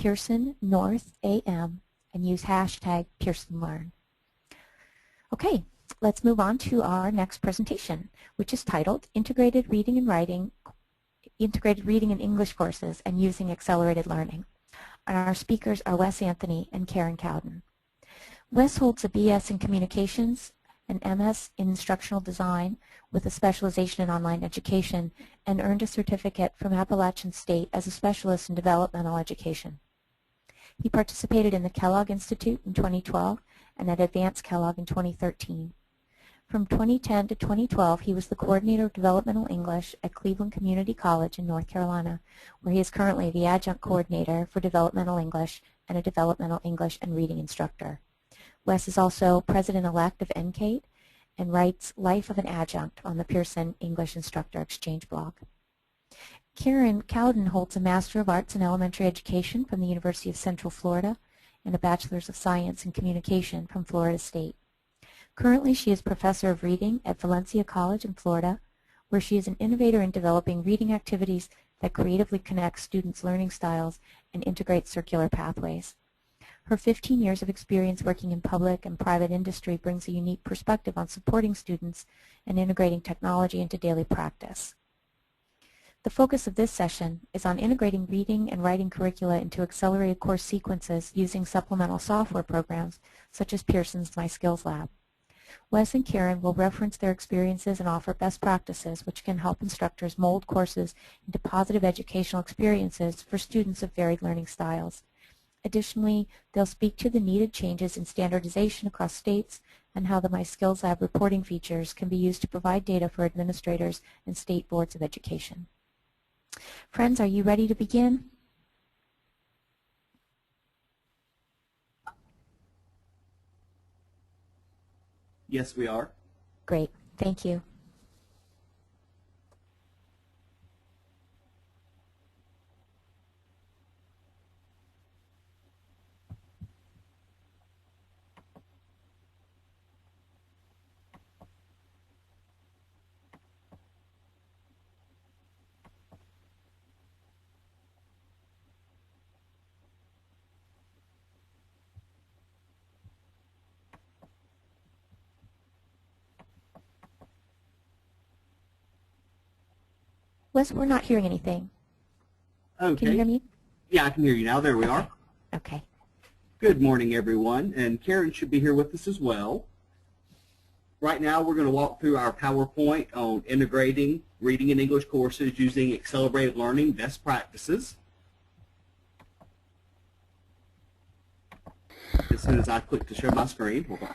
Pearson North AM and use hashtag PearsonLearn. Okay, let's move on to our next presentation, which is titled Integrated Reading and English Courses and Using Accelerated Learning. And our speakers are Wes Anthony and Karen Cowden. Wes holds a BS in Communications, an MS in Instructional Design with a specialization in online education, and earned a certificate from Appalachian State as a specialist in developmental education. He participated in the Kellogg Institute in 2012 and at Advanced Kellogg in 2013. From 2010 to 2012, he was the coordinator of developmental English at Cleveland Community College in North Carolina, where he is currently the adjunct coordinator for developmental English and a developmental English and reading instructor. Wes is also president-elect of NCATE and writes Life of an Adjunct on the Pearson English Instructor Exchange blog. Karen Cowden holds a Master of Arts in Elementary Education from the University of Central Florida and a Bachelor's of Science in Communication from Florida State. Currently, she is Professor of Reading at Valencia College in Florida, where she is an innovator in developing reading activities that creatively connect students' learning styles and integrate circular pathways. Her 15 years of experience working in public and private industry brings a unique perspective on supporting students and integrating technology into daily practice. The focus of this session is on integrating reading and writing curricula into accelerated course sequences using supplemental software programs such as Pearson's MySkillsLab. Wes and Karen will reference their experiences and offer best practices which can help instructors mold courses into positive educational experiences for students of varied learning styles. Additionally, they'll speak to the needed changes in standardization across states and how the MySkillsLab reporting features can be used to provide data for administrators and state boards of education. Friends, are you ready to begin? Yes, we are. Great. Thank you. Wes, we're not hearing anything. Okay. Can you hear me? Yeah, I can hear you now. There we are. Okay. Good morning, everyone. And Karen should be here with us as well. Right now, we're going to walk through our PowerPoint on integrating reading and English courses using accelerated learning best practices. As soon as I click to show my screen, hold on.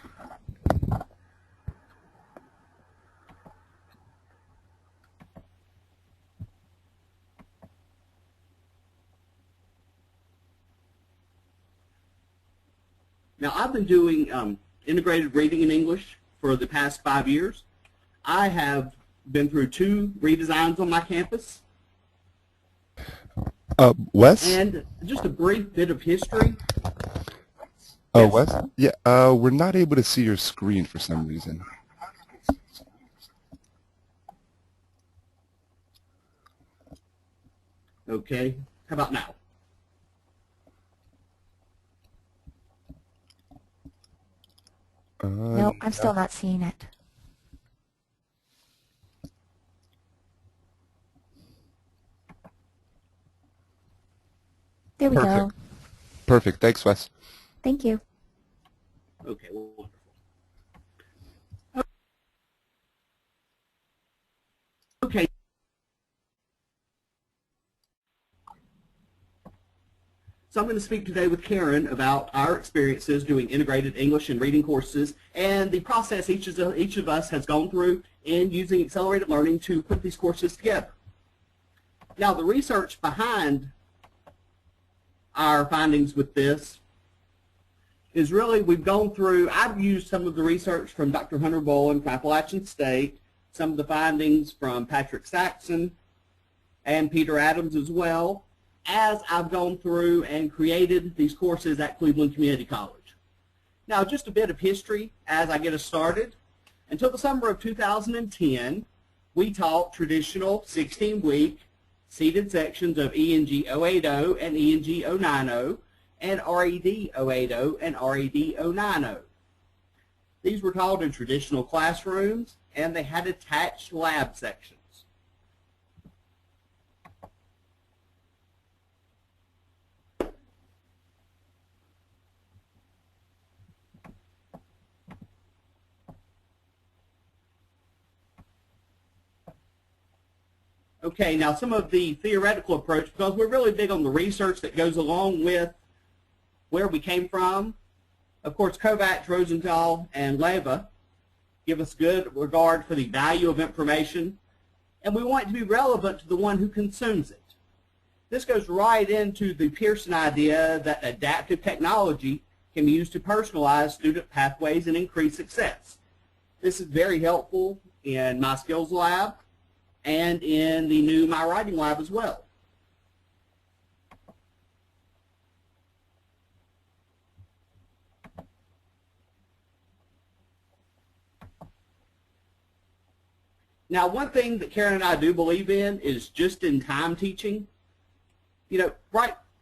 Now, I've been doing integrated reading in English for the past 5 years. I have been through 2 redesigns on my campus. Wes? And just a brief bit of history. Yes. Wes? Yeah, we're not able to see your screen for some reason. Okay, how about now? No, I'm still not seeing it. There we go. Perfect. Thanks, Wes. Thank you. Okay, well, wonderful. Okay. So I'm going to speak today with Karen about our experiences doing integrated English and reading courses and the process each of us has gone through in using accelerated learning to put these courses together. Now, the research behind our findings with this is really we've gone through, I've used some of the research from Dr. Hunter Bowen from Appalachian State, some of the findings from Patrick Saxon and Peter Adams as well, as I've gone through and created these courses at Cleveland Community College. Now, just a bit of history as I get us started. Until the summer of 2010, we taught traditional 16-week seated sections of ENG 080 and ENG 090, and RED 080 and RED 090. These were taught in traditional classrooms, and they had attached lab sections. Okay, now some of the theoretical approach, because we're really big on the research that goes along with where we came from. Of course, Kovacs, Rosenthal, and Leva give us good regard for the value of information, and we want it to be relevant to the one who consumes it. This goes right into the Pearson idea that adaptive technology can be used to personalize student pathways and increase success. This is very helpful in MySkillsLab and in the new My Writing Lab as well. Now, one thing that Karen and I do believe in is just-in-time teaching. You know,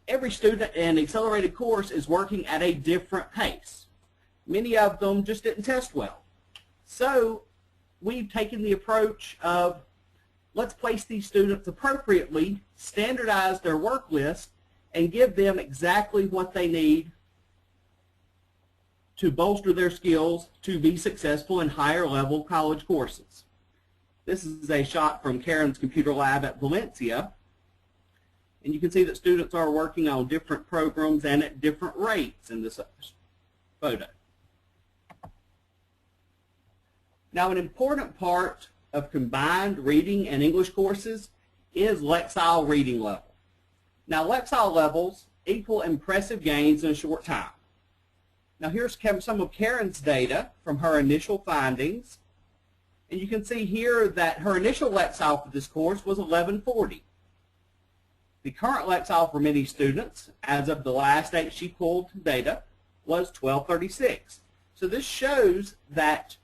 every student in an accelerated course is working at a different pace. Many of them just didn't test well. So we've taken the approach of, let's place these students appropriately, standardize their work list, and give them exactly what they need to bolster their skills to be successful in higher level college courses. This is a shot from Karen's computer lab at Valencia, and you can see that students are working on different programs and at different rates in this photo. Now, an important part of combined reading and English courses is Lexile Reading level. Now, Lexile levels equal impressive gains in a short time. Now, here's some of Karen's data from her initial findings. And you can see here that her initial Lexile for this course was 1140. The current Lexile for many students, as of the last date she pulled data, was 1236. So this shows that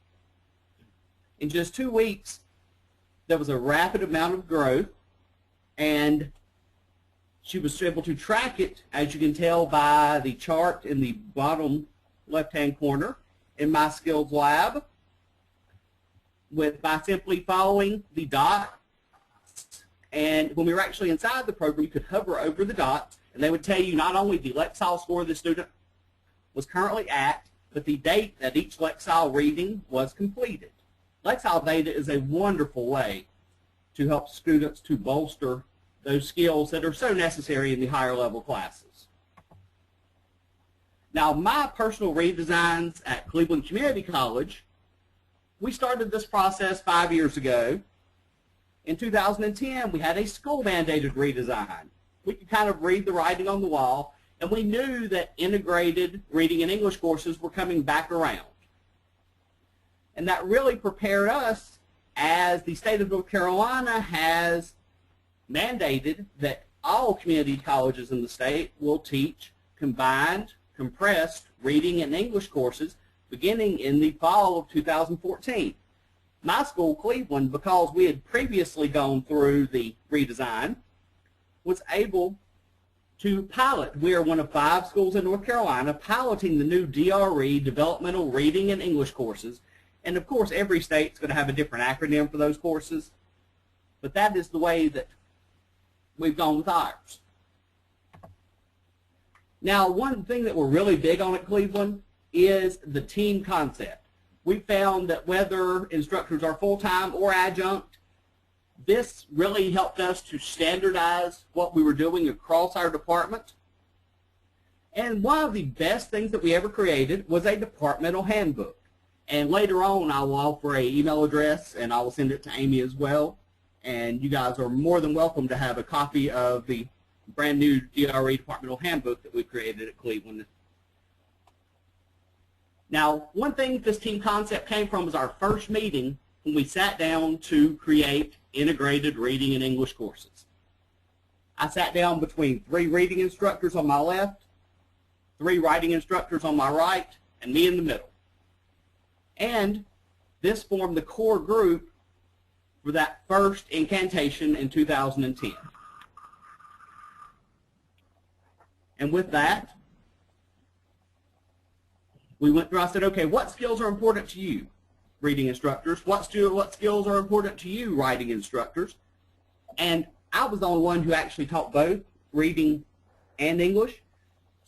in just 2 weeks, there was a rapid amount of growth, and she was able to track it, as you can tell by the chart in the bottom left-hand corner in MySkillsLab, by simply following the dots. And when we were actually inside the program, you could hover over the dots, and they would tell you not only the Lexile score the student was currently at, but the date that each Lexile reading was completed. Lexile data is a wonderful way to help students to bolster those skills that are so necessary in the higher level classes. Now, my personal redesigns at Cleveland Community College, we started this process 5 years ago. In 2010, we had a school-mandated redesign. We could kind of read the writing on the wall, and we knew that integrated reading and English courses were coming back around. And that really prepared us, as the state of North Carolina has mandated that all community colleges in the state will teach combined, compressed reading and English courses beginning in the fall of 2014. My school, Cleveland, because we had previously gone through the redesign, was able to pilot. We are one of 5 schools in North Carolina piloting the new DRE, Developmental Reading and English courses. And of course, every state's going to have a different acronym for those courses, but that is the way that we've gone with ours. Now, one thing that we're really big on at Cleveland is the team concept. We found that whether instructors are full-time or adjunct, this really helped us to standardize what we were doing across our department. And one of the best things that we ever created was a departmental handbook. And later on, I will offer an email address, and I will send it to Amy as well. And you guys are more than welcome to have a copy of the brand new DRE departmental handbook that we created at Cleveland. Now, one thing this team concept came from was our first meeting when we sat down to create integrated reading and English courses. I sat down between 3 reading instructors on my left, 3 writing instructors on my right, and me in the middle. And this formed the core group for that first incantation in 2010. And with that, we went through, I said, okay, what skills are important to you, reading instructors? What skills are important to you, writing instructors? And I was the only one who actually taught both reading and English.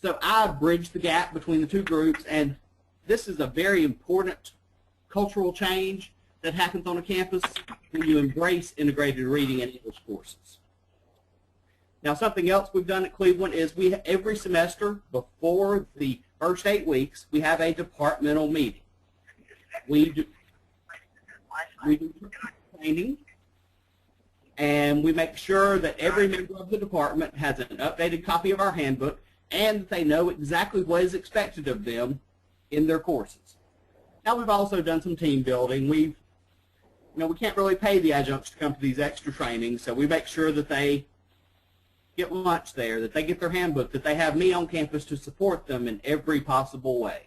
So I bridged the gap between the two groups, and this is a very important cultural change that happens on a campus when you embrace integrated reading and English courses. Now, something else we've done at Cleveland is every semester before the first 8 weeks, we have a departmental meeting. We do training, and we make sure that every member of the department has an updated copy of our handbook and that they know exactly what is expected of them in their courses. Now, we've also done some team building. We can't really pay the adjuncts to come to these extra trainings, so we make sure that they get lunch there, that they get their handbook, that they have me on campus to support them in every possible way.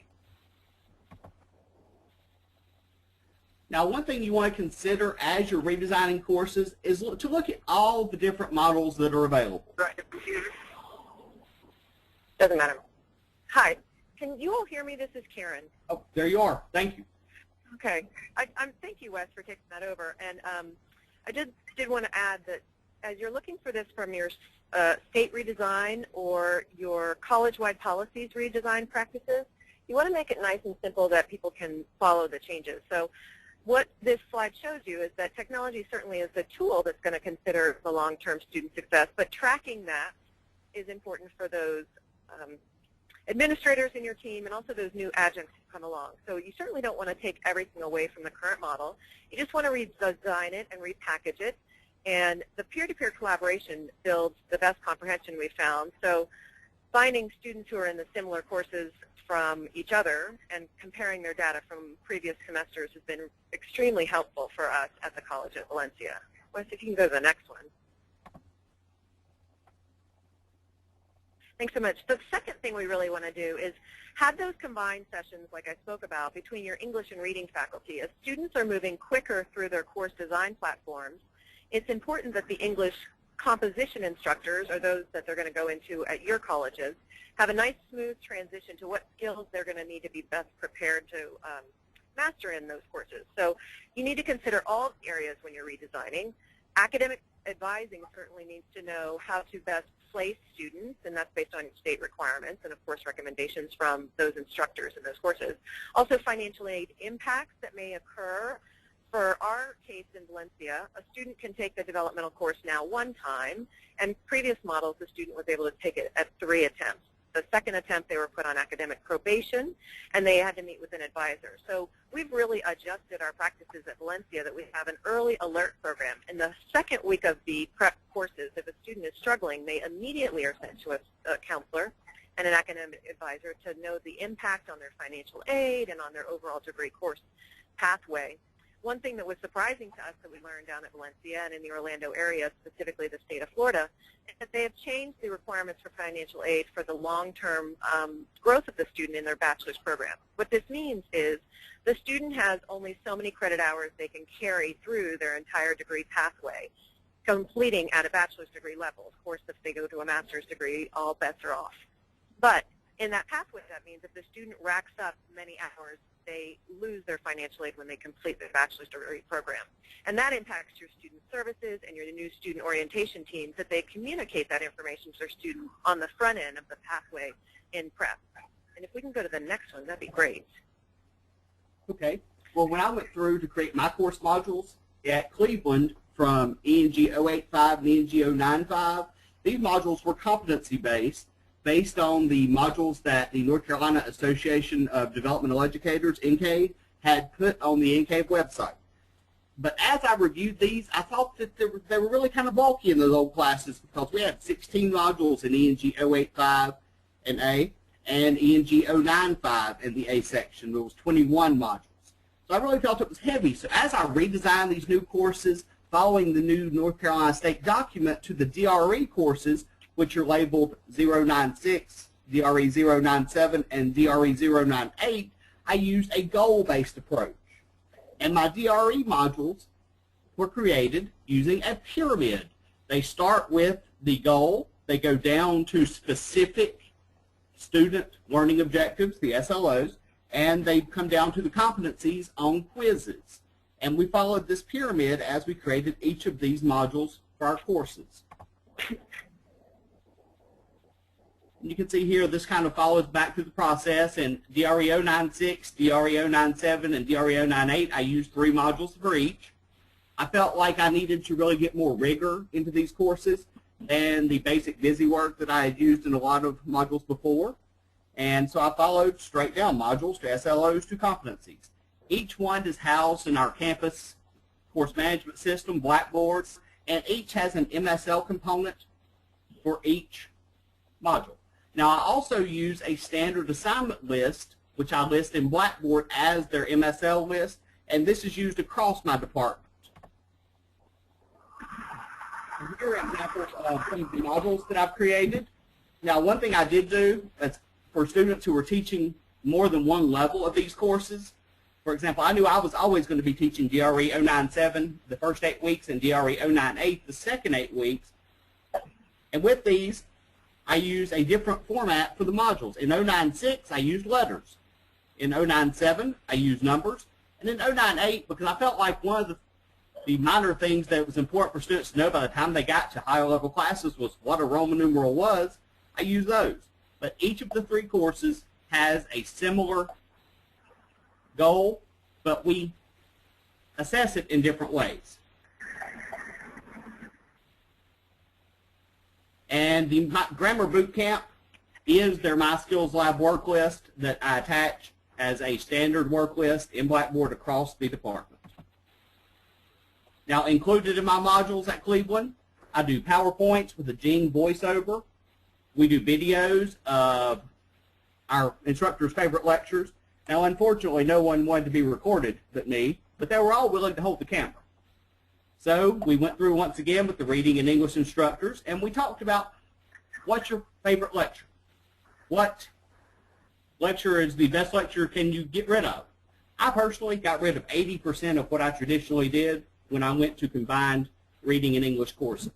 Now, one thing you want to consider as you're redesigning courses is to look at all the different models that are available. Doesn't matter. Hi. Can you all hear me? This is Karen. Oh, there you are. Thank you. Okay. Thank you, Wes, for taking that over. And I did want to add that as you're looking for this from your state redesign or your college-wide policies redesign practices, you want to make it nice and simple that people can follow the changes. So what this slide shows you is that technology certainly is a tool that's going to consider the long-term student success, but tracking that is important for those administrators in your team and also those new adjuncts who come along. So you certainly don't want to take everything away from the current model. You just want to redesign it and repackage it. And the peer-to-peer collaboration builds the best comprehension we found. So finding students who are in the similar courses from each other and comparing their data from previous semesters has been extremely helpful for us at the College at Valencia. Wes, if you can go to the next one. Thanks so much. The second thing we really want to do is have those combined sessions like I spoke about between your English and reading faculty. As students are moving quicker through their course design platforms, it's important that the English composition instructors, or those that they're going to go into at your colleges, have a nice smooth transition to what skills they're going to need to be best prepared to master in those courses. So you need to consider all areas when you're redesigning. Academic advising certainly needs to know how to best place students, and that's based on state requirements and, of course, recommendations from those instructors in those courses. Also, financial aid impacts that may occur. For our case in Valencia, a student can take the developmental course now one time, and previous models, the student was able to take it at 3 attempts. The second attempt, they were put on academic probation, and they had to meet with an advisor. So we've really adjusted our practices at Valencia that we have an early alert program. In the second week of the prep courses, if a student is struggling, they immediately are sent to a counselor and an academic advisor to know the impact on their financial aid and on their overall degree course pathway. One thing that was surprising to us that we learned down at Valencia and in the Orlando area, specifically the state of Florida, is that they have changed the requirements for financial aid for the long-term growth of the student in their bachelor's program. What this means is the student has only so many credit hours they can carry through their entire degree pathway, completing at a bachelor's degree level. Of course, if they go to a master's degree, all bets are off. But in that pathway, that means if the student racks up many hours, they lose their financial aid when they complete their bachelor's degree program. And that impacts your student services and your new student orientation teams, that they communicate that information to their students on the front end of the pathway in prep. And if we can go to the next one, that'd be great. Okay. Well, when I went through to create my course modules at Cleveland from ENG 085 and ENG 095, these modules were competency-based, based on the modules that the North Carolina Association of Developmental Educators, NCADE, had put on the NCADE website. But as I reviewed these, I thought that they were really kind of bulky in those old classes because we had 16 modules in ENG 085 and A, and ENG 095 in the A section. There was 21 modules. So I really felt it was heavy. So as I redesigned these new courses, following the new North Carolina State document to the DRE courses, which are labeled 096, DRE 097, and DRE 098, I used a goal-based approach. And my DRE modules were created using a pyramid. They start with the goal, they go down to specific student learning objectives, the SLOs, and they come down to the competencies on quizzes. And we followed this pyramid as we created each of these modules for our courses. You can see here this kind of follows back through the process. In DRE 096, DRE 097, and DRE 098, I used 3 modules for each. I felt like I needed to really get more rigor into these courses than the basic busy work that I had used in a lot of modules before. And so I followed straight down modules to SLOs to competencies. Each one is housed in our campus course management system, Blackboard, and each has an MSL component for each module. Now, I also use a standard assignment list, which I list in Blackboard as their MSL list, and this is used across my department. Here are examples of some of the modules that I've created. Now, one thing I did do is for students who were teaching more than one level of these courses. For example, I knew I was always going to be teaching DRE 097 the first 8 weeks and DRE 098 the second 8 weeks. And with these, I use a different format for the modules. In 096, I used letters. In 097, I used numbers. And in 098, because I felt like one of the minor things that was important for students to know by the time they got to higher level classes was what a Roman numeral was, I used those. But each of the 3 courses has a similar goal, but we assess it in different ways. And the Grammar Bootcamp is their MySkillsLab work list that I attach as a standard work list in Blackboard across the department. Now, included in my modules at Cleveland, I do PowerPoints with a Gene voiceover. We do videos of our instructor's favorite lectures. Now, unfortunately, no one wanted to be recorded but me, but they were all willing to hold the camera. So we went through once again with the reading and English instructors, and we talked about what's your favorite lecture? What lecture is the best lecture can you get rid of? I personally got rid of 80% of what I traditionally did when I went to combined reading and English courses.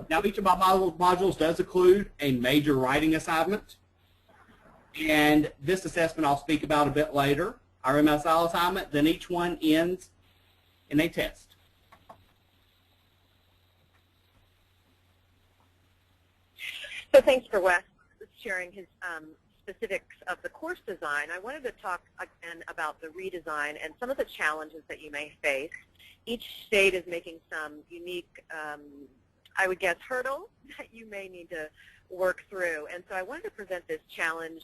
Now, each of my modules does include a major writing assignment, and this assessment I'll speak about a bit later, our MSL assignment. Then each one ends in a test. So thanks for Wes sharing his specifics of the course design. I wanted to talk again about the redesign and some of the challenges that you may face. Each state is making some unique, I would guess, hurdles that you may need to work through. And so I wanted to present this challenge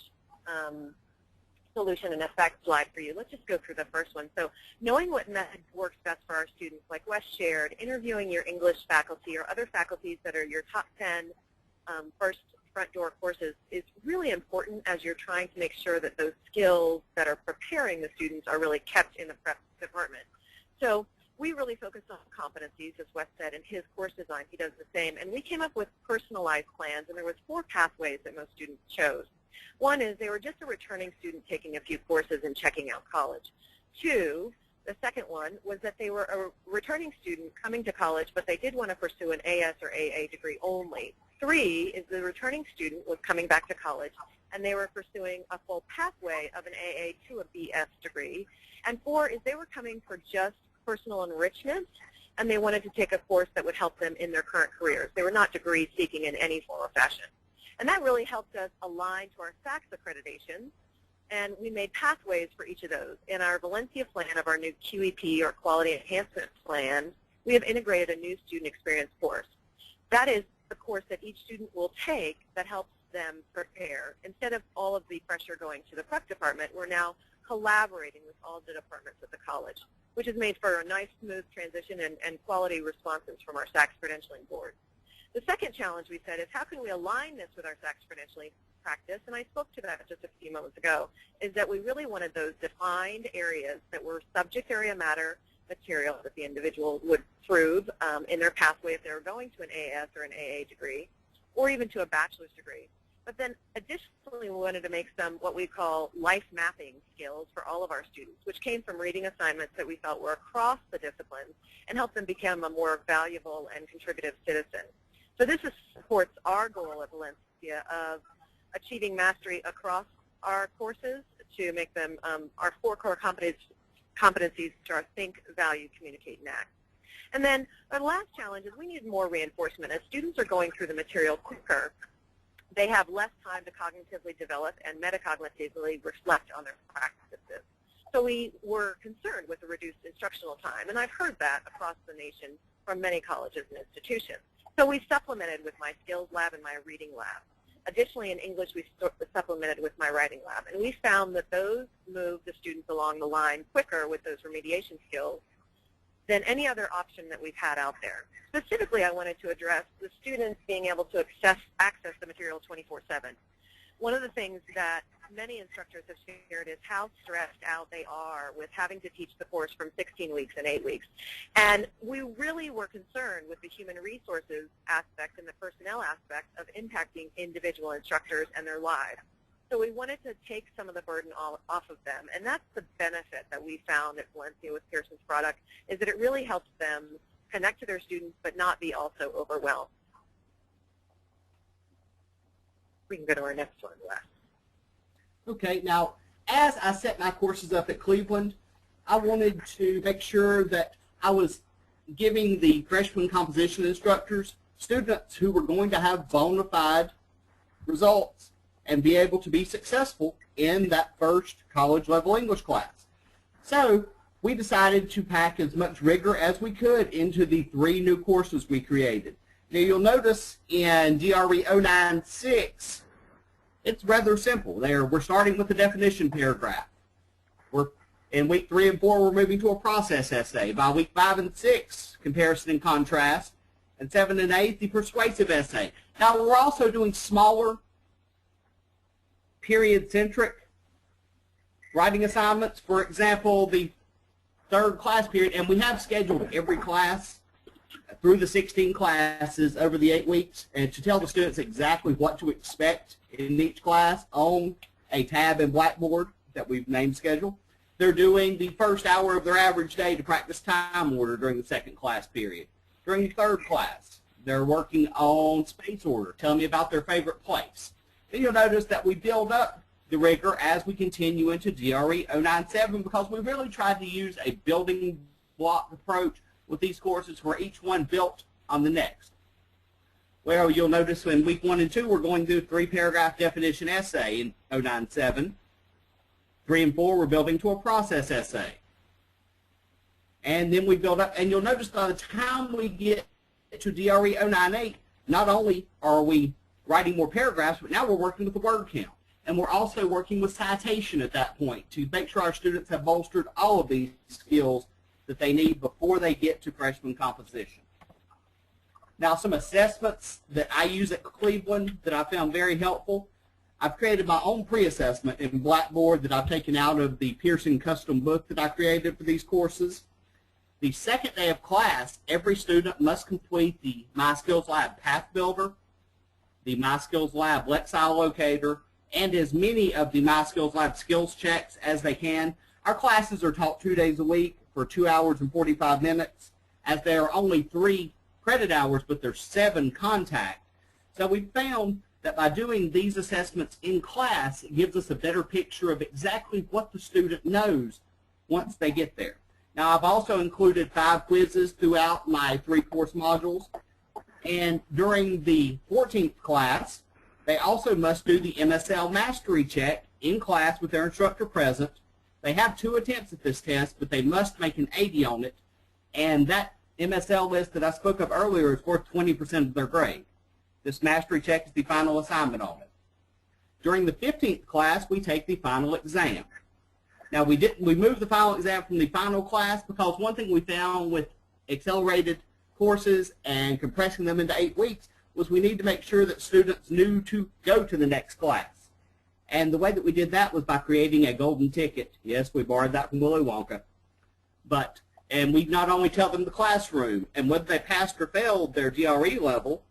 solution and effect slide for you. Let's just go through the first one. So knowing what method works best for our students, like Wes shared, interviewing your English faculty or other faculties that are your top 10 first front door courses is really important as you're trying to make sure that those skills that are preparing the students are really kept in the prep department. So we really focused on competencies, as Wes said, in his course design. He does the same. And we came up with personalized plans, and there was 4 pathways that most students chose. One is they were just a returning student taking a few courses and checking out college. 2, the second one was that they were a returning student coming to college, but they did want to pursue an AS or AA degree only. 3 is the returning student was coming back to college, and they were pursuing a full pathway of an AA to a BS degree. And 4 is they were coming for just personal enrichment, and they wanted to take a course that would help them in their current careers. They were not degree seeking in any form or fashion. And that really helped us align to our SACS accreditation, and we made pathways for each of those. In our Valencia plan of our new QEP, or Quality Enhancement Plan, we have integrated a new student experience course. That is the course that each student will take that helps them prepare. Instead of all of the pressure going to the prep department, we're now collaborating with all the departments at the college, which has made for a nice, smooth transition and quality responses from our SACS credentialing board. The second challenge we said is how can we align this with our SACS credentialing practice, and I spoke to that just a few moments ago, is that we really wanted those defined areas that were subject area matter material that the individual would prove in their pathway if they were going to an AS or an AA degree, or even to a bachelor's degree. But then additionally, we wanted to make some what we call life mapping skills for all of our students, which came from reading assignments that we felt were across the disciplines and help them become a more valuable and contributive citizen. So this supports our goal at Valencia of achieving mastery across our courses to make them our 4 core competencies to our think, value, communicate, and act. And then our last challenge is we need more reinforcement. As students are going through the material quicker, they have less time to cognitively develop and metacognitively reflect on their practices. So we were concerned with the reduced instructional time, and I've heard that across the nation from many colleges and institutions. So we supplemented with MySkillsLab and my Reading Lab. Additionally, in English, we supplemented with my Writing Lab, and we found that those moved the students along the line quicker with those remediation skills than any other option that we've had out there. Specifically, I wanted to address the students being able to access the material 24/7. One of the things that many instructors have shared is how stressed out they are with having to teach the course from 16 weeks and 8 weeks. And we really were concerned with the human resources aspect and the personnel aspect of impacting individual instructors and their lives. So we wanted to take some of the burden off of them, and that's the benefit that we found at Valencia with Pearson's product, is that it really helps them connect to their students but not be also overwhelmed. We can go to our next one, Wes. Okay, now as I set my courses up at Cleveland, I wanted to make sure that I was giving the freshman composition instructors students who were going to have bona fide results and be able to be successful in that first college-level English class. So we decided to pack as much rigor as we could into the 3 new courses we created. Now you'll notice in DRE 096, it's rather simple. We're starting with the definition paragraph. In week 3 and 4, we're moving to a process essay. By week 5 and 6, comparison and contrast, and 7 and 8, the persuasive essay. Now we're also doing smaller period-centric writing assignments. For example, the 3rd class period, and we have scheduled every class through the 16 classes over the 8 weeks, and to tell the students exactly what to expect in each class on a tab in Blackboard that we've named schedule. They're doing the first hour of their average day to practice time order during the 2nd class period. During the 3rd class, they're working on space order. Tell me about their favorite place. Then you'll notice that we build up the rigor as we continue into DRE 097 because we really tried to use a building block approach with these courses where each one built on the next. Well, you'll notice in week 1 and 2 we're going to do a 3-paragraph definition essay in 097. 3 and 4 we're building to a process essay. And then we build up, and you'll notice by the time we get to DRE 098, not only are we writing more paragraphs, but now we're working with the word count. And we're also working with citation at that point to make sure our students have bolstered all of these skills that they need before they get to freshman composition. Now, some assessments that I use at Cleveland that I found very helpful. I've created my own pre-assessment in Blackboard that I've taken out of the Pearson custom book that I created for these courses. The 2nd day of class, every student must complete the MySkillsLab Path Builder, the MySkillsLab Lexile Locator, and as many of the MySkillsLab skills checks as they can. Our classes are taught 2 days a week for 2 hours and 45 minutes, as there are only 3 credit hours, but there's 7 contact. So we found that by doing these assessments in class, it gives us a better picture of exactly what the student knows once they get there. Now, I've also included 5 quizzes throughout my 3 course modules. And during the 14th class, they also must do the MSL mastery check in class with their instructor present. They have 2 attempts at this test, but they must make an 80 on it. And that MSL list that I spoke of earlier is worth 20% of their grade. This mastery check is the final assignment on it. During the 15th class, we take the final exam. Now, we moved the final exam from the final class because one thing we found with accelerated courses and compressing them into 8 weeks was we need to make sure that students knew to go to the next class. And the way that we did that was by creating a golden ticket. Yes, we borrowed that from Willy Wonka. And we not only tell them the classroom and whether they passed or failed their DRE level,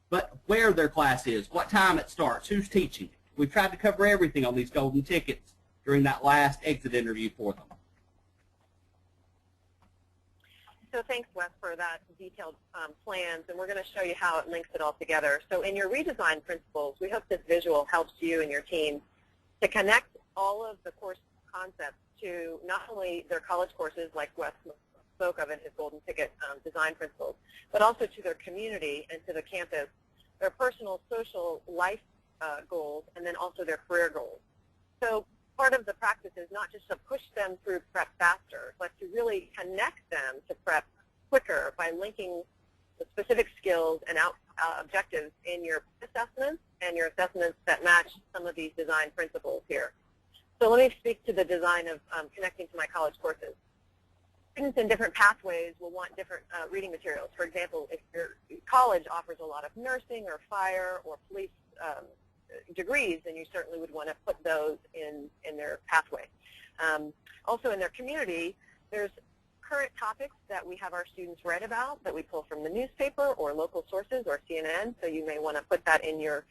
but where their class is, what time it starts, who's teaching it. We tried to cover everything on these golden tickets during that last exit interview for them. So thanks, Wes, for that detailed plans, and we're going to show you how it links it all together. So in your redesign principles, we hope this visual helps you and your team to connect all of the course concepts to not only their college courses, like Wes spoke of in his golden ticket design principles, but also to their community and to the campus, their personal, social life goals, and then also their career goals. So part of the practice is not just to push them through prep faster, but to really connect them to prep quicker by linking the specific skills and objectives in your assessments and your assessments that match some of these design principles here. So let me speak to the design of connecting to my college courses. Students in different pathways will want different reading materials. For example, if your college offers a lot of nursing or fire or police degrees, then you certainly would want to put those in their pathway. Also in their community, there's current topics that we have our students write about that we pull from the newspaper or local sources or CNN, so you may want to put that in your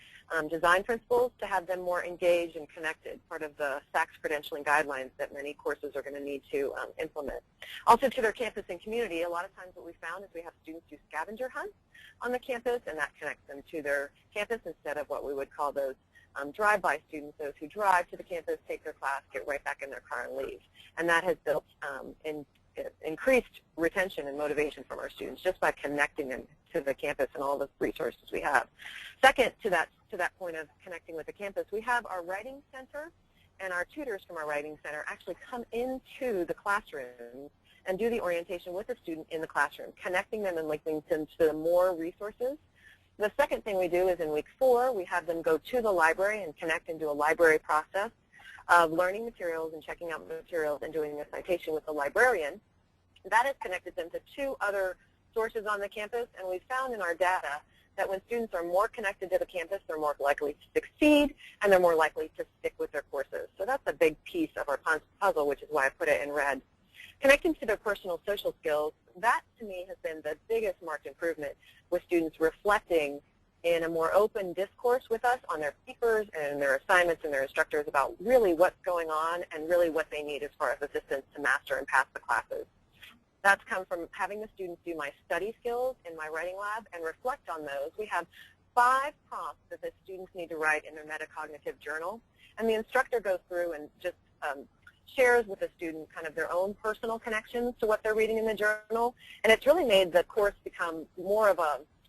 design principles to have them more engaged and connected, part of the SACS credentialing guidelines that many courses are going to need to implement. Also to their campus and community, a lot of times what we found is we have students do scavenger hunts on the campus, and that connects them to their campus instead of what we would call those drive-by students, those who drive to the campus, take their class, get right back in their car and leave. And that has built increased retention and motivation from our students just by connecting them to the campus and all the resources we have. Second to that point of connecting with the campus, we have our writing center, and our tutors from our writing center actually come into the classroom and do the orientation with the student in the classroom, connecting them and linking them to more resources. The second thing we do is in week 4, we have them go to the library and connect and do a library process of learning materials and checking out materials and doing a citation with the librarian. That has connected them to 2 other sources on the campus, and we've found in our data that when students are more connected to the campus, they're more likely to succeed, and they're more likely to stick with their courses. So that's a big piece of our puzzle, which is why I put it in red. Connecting to their personal social skills, that to me has been the biggest marked improvement with students reflecting in a more open discourse with us on their papers and their assignments and their instructors about really what's going on and really what they need as far as assistance to master and pass the classes. That's come from having the students do my study skills in my writing lab and reflect on those. We have 5 prompts that the students need to write in their metacognitive journal, and the instructor goes through and just shares with the student kind of their own personal connections to what they're reading in the journal, and it's really made the course become more of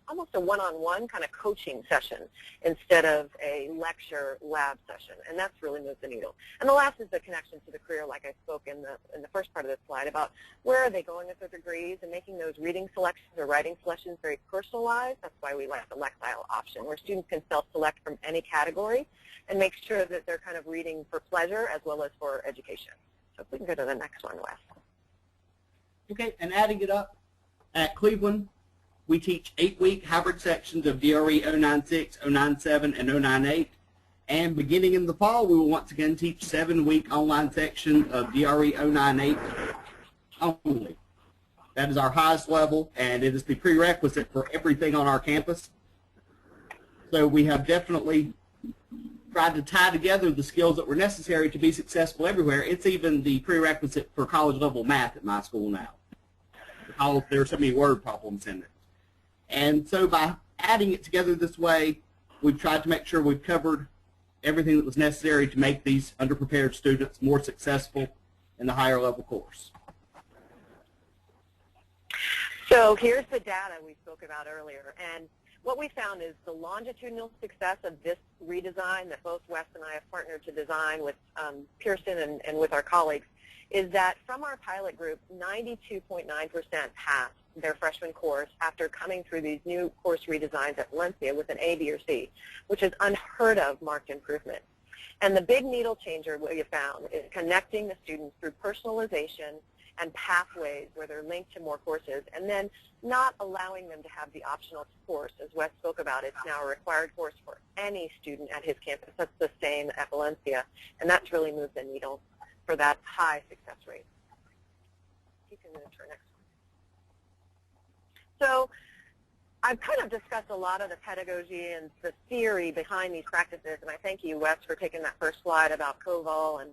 almost a one-on-one kind of coaching session instead of a lecture lab session, and that's really moved the needle. And the last is the connection to the career, like I spoke in the first part of this slide, about where are they going with their degrees and making those reading selections or writing selections very personalized. That's why we like the Lexile option, where students can self-select from any category and make sure that they're kind of reading for pleasure as well as for education. So if we can go to the next one, Wes. Okay, and adding it up, at Cleveland, we teach 8-week hybrid sections of DRE 096, 097, and 098. And beginning in the fall, we will once again teach 7-week online section of DRE 098 only. That is our highest level, and it is the prerequisite for everything on our campus. So we have definitely tried to tie together the skills that were necessary to be successful everywhere. It's even the prerequisite for college-level math at my school now, because there are so many word problems in it. And so by adding it together this way, we've tried to make sure we've covered everything that was necessary to make these underprepared students more successful in the higher level course. So here's the data we spoke about earlier. And what we found is the longitudinal success of this redesign that both Wes and I have partnered to design with Pearson and with our colleagues is that from our pilot group, 92.9% passed their freshman course after coming through these new course redesigns at Valencia with an A, B, or C, which is unheard of marked improvement. And the big needle changer we have found is connecting the students through personalization and pathways where they're linked to more courses, and then not allowing them to have the optional course. As Wes spoke about, it's now a required course for any student at his campus. That's the same at Valencia, and that's really moved the needle for that high success rate. You can move to our next one. So I've kind of discussed a lot of the pedagogy and the theory behind these practices, and I thank you, Wes, for taking that first slide about Koval and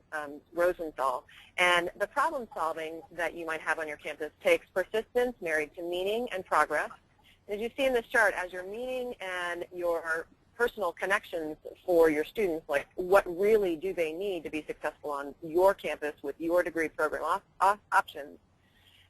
Rosenthal. And the problem solving that you might have on your campus takes persistence married to meaning and progress. As you see in this chart, as your meaning and your personal connections for your students, like what really do they need to be successful on your campus with your degree program options,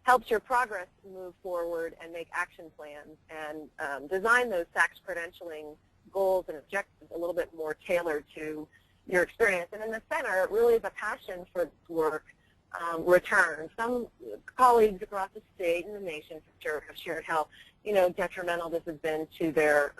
helps your progress move forward and make action plans and design those SACS credentialing goals and objectives a little bit more tailored to your experience. And in the center, really is a passion for this work return. Some colleagues across the state and the nation for sure have shared how, detrimental this has been to their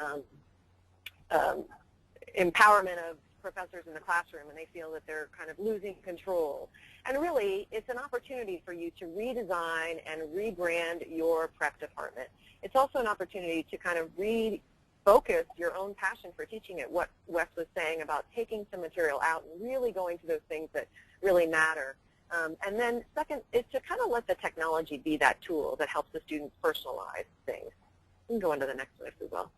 empowerment of professors in the classroom, and they feel that they're kind of losing control. And really, it's an opportunity for you to redesign and rebrand your prep department. It's also an opportunity to kind of refocus your own passion for teaching it, what Wes was saying about taking some material out and really going to those things that really matter. And then second is to kind of let the technology be that tool that helps the students personalize things. You can go into the next list as well.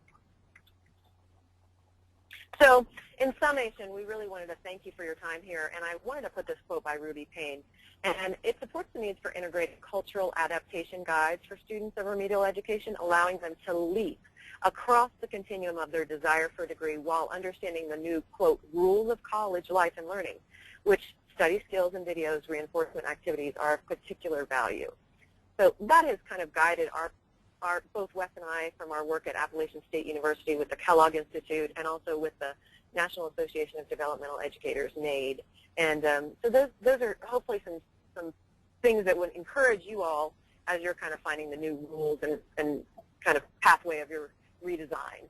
So in summation, we really wanted to thank you for your time here, and I wanted to put this quote by Ruby Payne. And it supports the needs for integrated cultural adaptation guides for students of remedial education, allowing them to leap across the continuum of their desire for a degree while understanding the new, quote, rules of college life and learning, which study skills and videos reinforcement activities are of particular value. So that has kind of guided both Wes and I from our work at Appalachian State University with the Kellogg Institute and also with the National Association of Developmental Educators, NAID. And so those are hopefully some things that would encourage you all as you're kind of finding the new rules and kind of pathway of your redesign.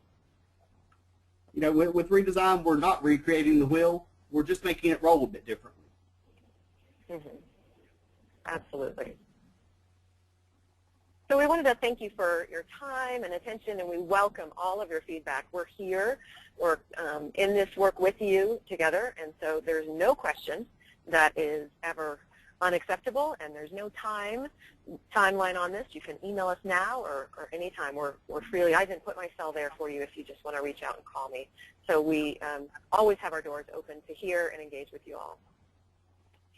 With redesign, we're not recreating the wheel. We're just making it roll a bit differently. Mm-hmm. Absolutely. So we wanted to thank you for your time and attention, and we welcome all of your feedback. We're here, we're in this work with you together, and so there's no question that is ever unacceptable, and there's no timeline on this. You can email us now or anytime. We're freely. I didn't put my cell there for you if you just want to reach out and call me. So we always have our doors open to hear and engage with you all.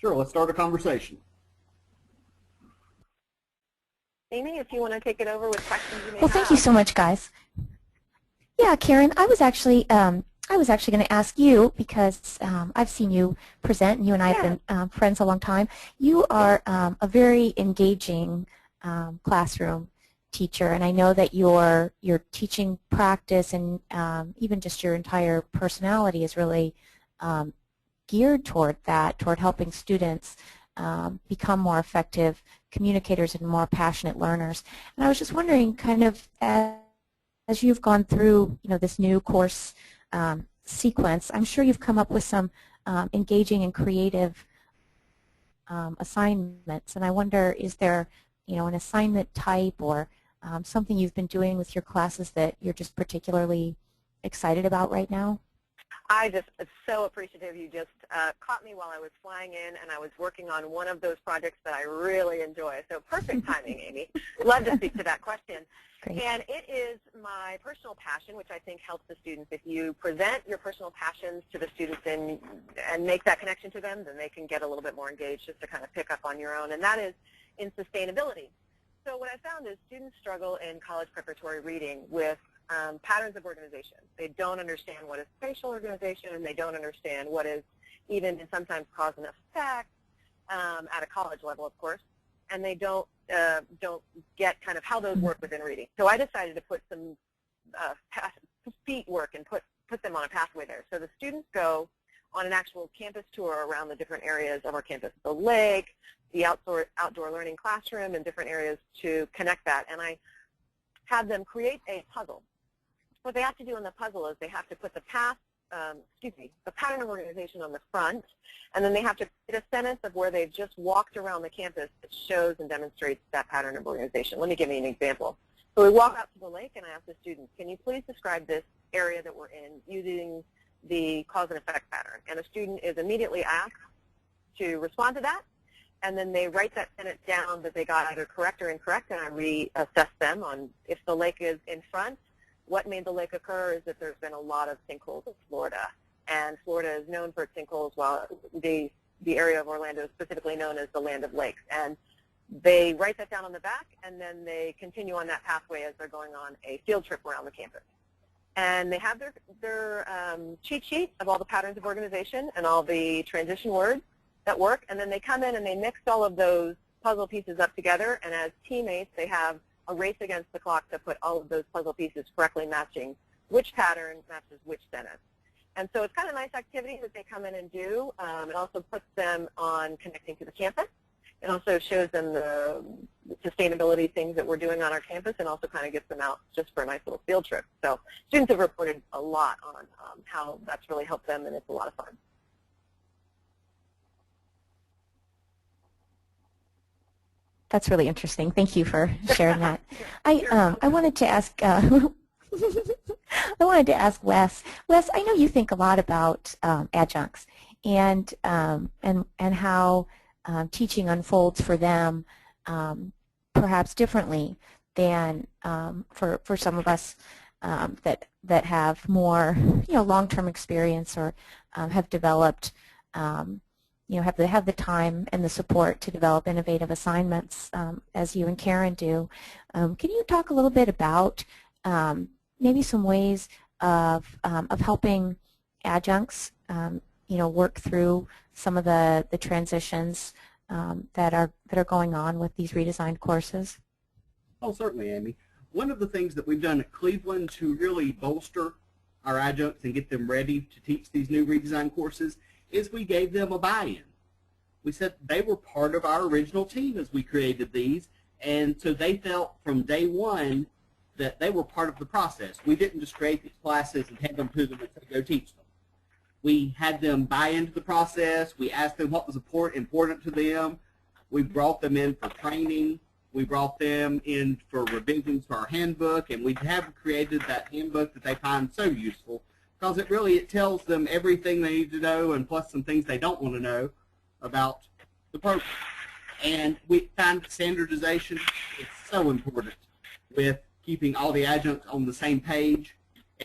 Sure, let's start a conversation. Amy, if you want to take it over with questions you may have. Well, thank you so much, guys. Yeah, Karen, I was actually going to ask you because I've seen you present, and you and I have been friends a long time. You are a very engaging classroom teacher, and I know that your teaching practice and even just your entire personality is really geared toward that, toward helping students become more effective communicators and more passionate learners. And I was just wondering, kind of as you've gone through, this new course sequence, I'm sure you've come up with some engaging and creative assignments. And I wonder, is there, an assignment type or something you've been doing with your classes that you're just particularly excited about right now? I just am so appreciative. You just caught me while I was flying in, and I was working on one of those projects that I really enjoy. So perfect timing, Amy. Love to speak to that question. Great. And it is my personal passion, which I think helps the students. If you present your personal passions to the students and make that connection to them, then they can get a little bit more engaged just to kind of pick up on your own. And that is in sustainability. So what I found is students struggle in college preparatory reading with patterns of organization. They don't understand what is spatial organization, and they don't understand what is even sometimes cause and effect at a college level, of course, and they don't get kind of how those work within reading. So I decided to put some feet work and put them on a pathway there. So the students go on an actual campus tour around the different areas of our campus, the lake, the outdoor learning classroom, and different areas to connect that. And I have them create a puzzle. What they have to do in the puzzle is they have to put the pattern of organization on the front, and then they have to create a sentence of where they've just walked around the campus that shows and demonstrates that pattern of organization. Let me give you an example. So we walk out to the lake, and I ask the students, can you please describe this area that we're in using the cause and effect pattern? And a student is immediately asked to respond to that, and then they write that sentence down that they got either correct or incorrect, and I reassess them on if the lake is in front, what made the lake occur is that there's been a lot of sinkholes in Florida. And Florida is known for its sinkholes, while the area of Orlando is specifically known as the land of lakes. And they write that down on the back, and then they continue on that pathway as they're going on a field trip around the campus. And they have their cheat sheet of all the patterns of organization and all the transition words that work, and then they come in and they mix all of those puzzle pieces up together, and as teammates they have a race against the clock to put all of those puzzle pieces correctly matching which pattern matches which sentence. And so it's kind of a nice activity that they come in and do. It also puts them on connecting to the campus. It also shows them the sustainability things that we're doing on our campus, and also kind of gets them out just for a nice little field trip. So students have reported a lot on how that's really helped them, and it's a lot of fun. That's really interesting. Thank you for sharing that. I wanted to ask I wanted to ask Wes. Wes, I know you think a lot about adjuncts and how teaching unfolds for them perhaps differently than for some of us that have more long-term experience or have developed have the time and the support to develop innovative assignments as you and Karen do. Can you talk a little bit about maybe some ways of helping adjuncts work through some of the transitions that are going on with these redesigned courses? Oh, certainly, Amy. One of the things that we've done at Cleveland to really bolster our adjuncts and get them ready to teach these new redesigned courses is we gave them a buy-in. We said they were part of our original team as we created these, and so they felt from day one that they were part of the process. We didn't just create these classes and hand them to them and say, go teach them. We had them buy into the process. We asked them what was important to them. We brought them in for training. We brought them in for revisions for our handbook, and we have created that handbook that they find so useful because it tells them everything they need to know and plus some things they don't want to know about the program. And we find standardization is so important with keeping all the adjuncts on the same page.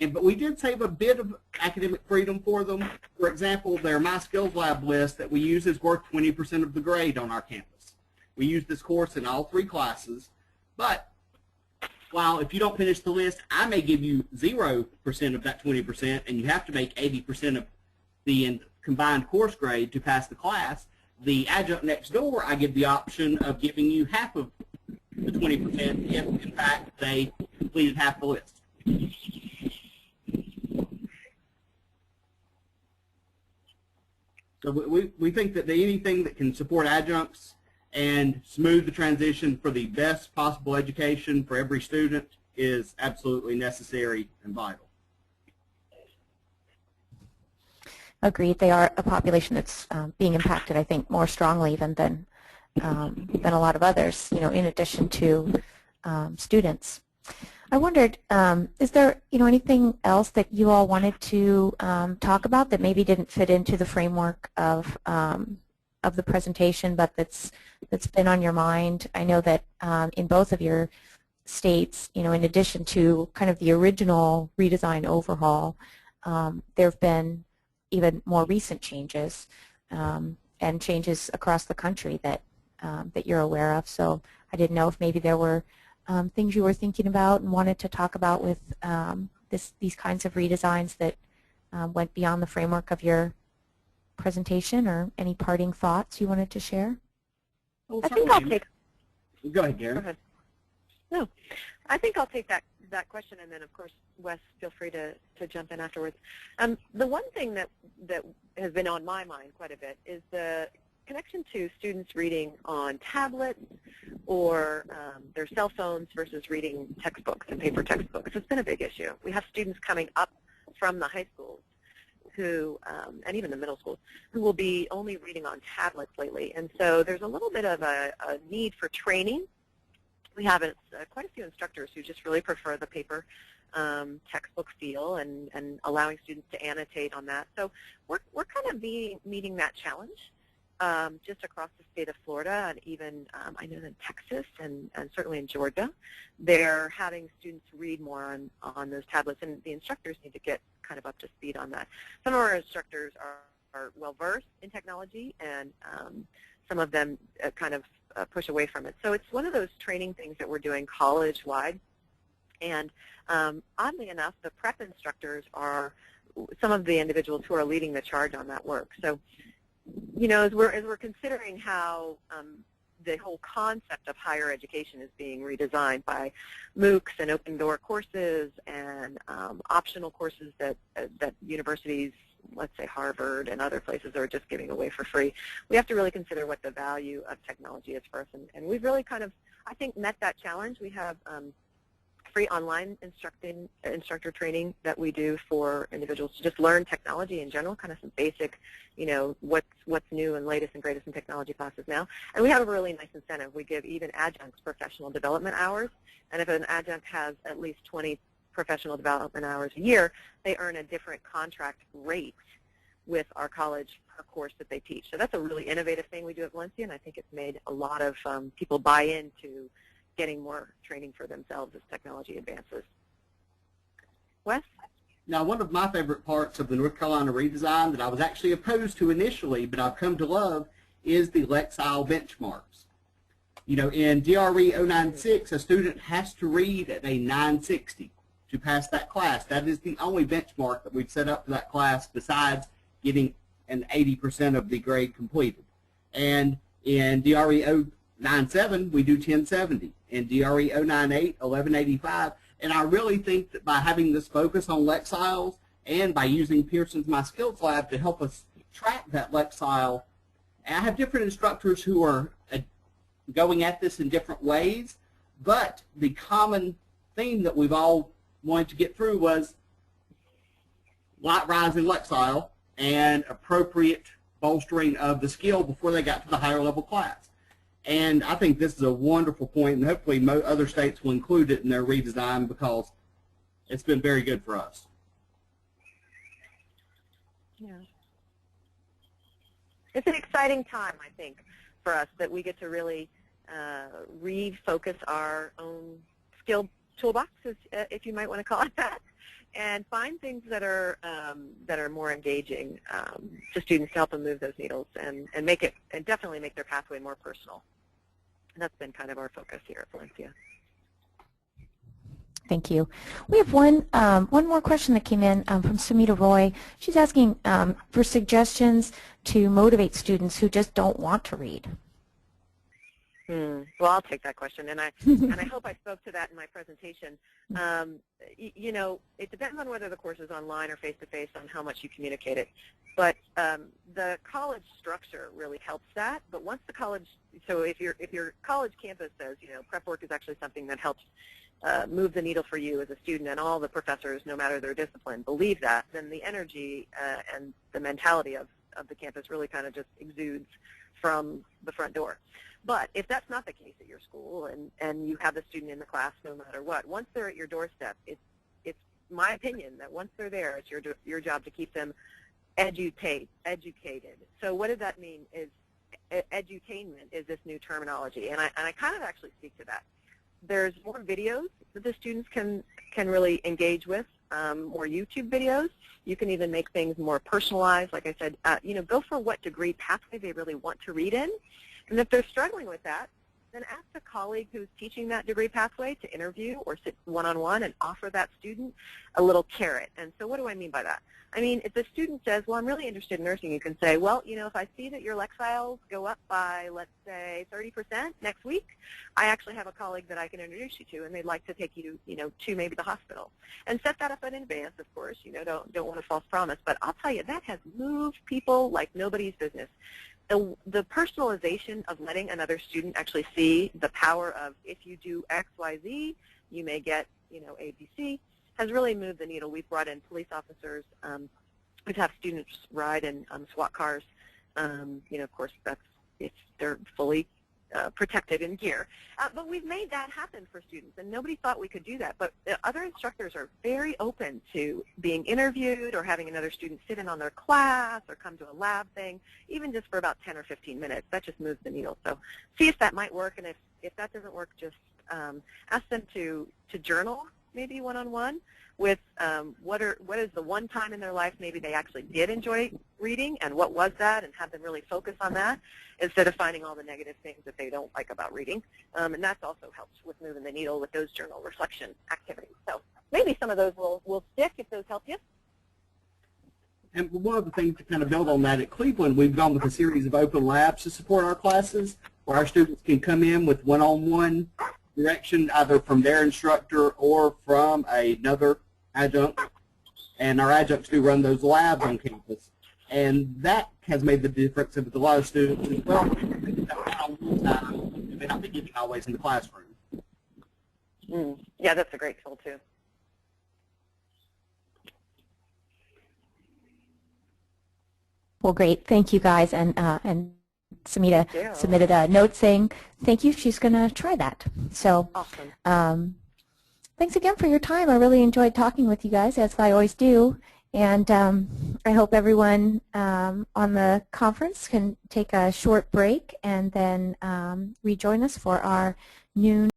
But we did save a bit of academic freedom for them. For example, their MySkillsLab list that we use is worth 20% of the grade on our campus. We use this course in all 3 classes, but while if you don't finish the list, I may give you 0% of that 20%, and you have to make 80% of the combined course grade to pass the class. The adjunct next door, I give the option of giving you half of the 20% if, in fact, they completed half the list. So we think that anything that can support adjuncts and smooth the transition for the best possible education for every student is absolutely necessary and vital. Agreed. They are a population that's being impacted, I think, more strongly even than a lot of others, in addition to students. I wondered, is there anything else that you all wanted to talk about that maybe didn't fit into the framework of the presentation, but that's been on your mind? I know that in both of your states, in addition to kind of the original redesign overhaul, there have been even more recent changes and changes across the country that you're aware of. So I didn't know if maybe there were things you were thinking about and wanted to talk about with these kinds of redesigns that went beyond the framework of your presentation, or any parting thoughts you wanted to share? Well, I think I'll take. Go ahead, Karen. Go ahead. No, I think I'll take that question, and then of course, Wes, feel free to jump in afterwards. The one thing that has been on my mind quite a bit is the connection to students reading on tablets or their cell phones versus reading textbooks and paper textbooks. It's been a big issue. We have students coming up from the high schools who, and even the middle schools, who will be only reading on tablets lately. And so there's a little bit of a need for training. We have quite a few instructors who just really prefer the paper textbook feel and allowing students to annotate on that. So we're kind of meeting that challenge. just across the state of Florida, and even I know in Texas and certainly in Georgia, they're having students read more on those tablets, and the instructors need to get kind of up to speed on that. Some of our instructors are well-versed in technology, and some of them kind of push away from it. So it's one of those training things that we're doing college-wide. And oddly enough, the prep instructors are some of the individuals who are leading the charge on that work. So, you know, as we're considering how the whole concept of higher education is being redesigned by MOOCs and open door courses and optional courses that universities, let's say Harvard and other places, are just giving away for free, we have to really consider what the value of technology is for us. And we've really kind of, I think, met that challenge. We have free online instructor training that we do for individuals to just learn technology in general, kind of some basic, you know, what's new and latest and greatest in technology classes now. And we have a really nice incentive. We give even adjuncts professional development hours, and if an adjunct has at least 20 professional development hours a year, they earn a different contract rate with our college per course that they teach. So that's a really innovative thing we do at Valencia, and I think it's made a lot of people buy into getting more training for themselves as technology advances. Wes? Now, one of my favorite parts of the North Carolina redesign that I was actually opposed to initially, but I've come to love, is the Lexile benchmarks. You know, in DRE 096, a student has to read at a 960 to pass that class. That is the only benchmark that we've set up for that class besides getting an 80% of the grade completed. And in DRE 097, we do 1070. In DRE 098, 1185. And I really think that by having this focus on Lexiles and by using Pearson's MySkillsLab to help us track that Lexile, and I have different instructors who are going at this in different ways, but the common theme that we've all wanted to get through was light rise in Lexile and appropriate bolstering of the skill before they got to the higher level class. And I think this is a wonderful point, and hopefully other states will include it in their redesign because it's been very good for us. Yeah. It's an exciting time, I think, for us that we get to really refocus our own skill toolbox, if you might want to call it that, and find things that are more engaging to students to help them move those needles and make it, and definitely make their pathway more personal. And that's been kind of our focus here at Valencia. Thank you. We have one more question that came in from Sumita Roy. She's asking for suggestions to motivate students who just don't want to read. Well, I'll take that question, and I hope I spoke to that in my presentation. You know, it depends on whether the course is online or face-to-face on how much you communicate it. But the college structure really helps that. But once the college, so if your college campus says, you know, prep work is actually something that helps move the needle for you as a student, and all the professors, no matter their discipline, believe that, then the energy and the mentality of the campus really kind of just exudes from the front door. But if that's not the case at your school, and you have the student in the class no matter what, once they're at your doorstep, it's my opinion that once they're there, it's your job to keep them educated. So what does that mean? Is edutainment is this new terminology, and I kind of actually speak to that. There's more videos that the students can really engage with, more YouTube videos. You can even make things more personalized. Like I said, you know, go for what degree pathway they really want to read in. And if they're struggling with that, then ask a colleague who's teaching that degree pathway to interview or sit one-on-one and offer that student a little carrot. And so what do I mean by that? I mean, if the student says, well, I'm really interested in nursing, you can say, well, you know, if I see that your Lexiles go up by, let's say, 30% next week, I actually have a colleague that I can introduce you to, and they'd like to take you, you know, to maybe the hospital. And set that up in advance, of course. You know, don't want a false promise. But I'll tell you, that has moved people like nobody's business. The personalization of letting another student actually see the power of, if you do X, Y, Z, you may get, you know, A, B, C, has really moved the needle. We've brought in police officers. We've had students ride in SWAT cars. You know, of course, that's if they're fully protected in gear. But we've made that happen for students, and nobody thought we could do that. But other instructors are very open to being interviewed or having another student sit in on their class or come to a lab thing, even just for about 10 or 15 minutes. That just moves the needle. So see if that might work, and if that doesn't work, just ask them to journal maybe one-on-one with what is the one time in their life maybe they actually did enjoy reading, and what was that, and have them really focus on that instead of finding all the negative things that they don't like about reading. And that's also helps with moving the needle with those journal reflection activities. So maybe some of those will stick if those help you. And one of the things to kind of build on that, at Cleveland, we've gone with a series of open labs to support our classes where our students can come in with one-on-one direction either from their instructor or from another adjunct. And our adjuncts do run those labs on campus. And that has made the difference with a lot of students as well. They may not be getting always in the classroom. Yeah, that's a great tool, too. Well, great. Thank you, guys. And Samita submitted a note saying, thank you, she's going to try that. So awesome. Thanks again for your time. I really enjoyed talking with you guys, as I always do. And I hope everyone on the conference can take a short break and then rejoin us for our noon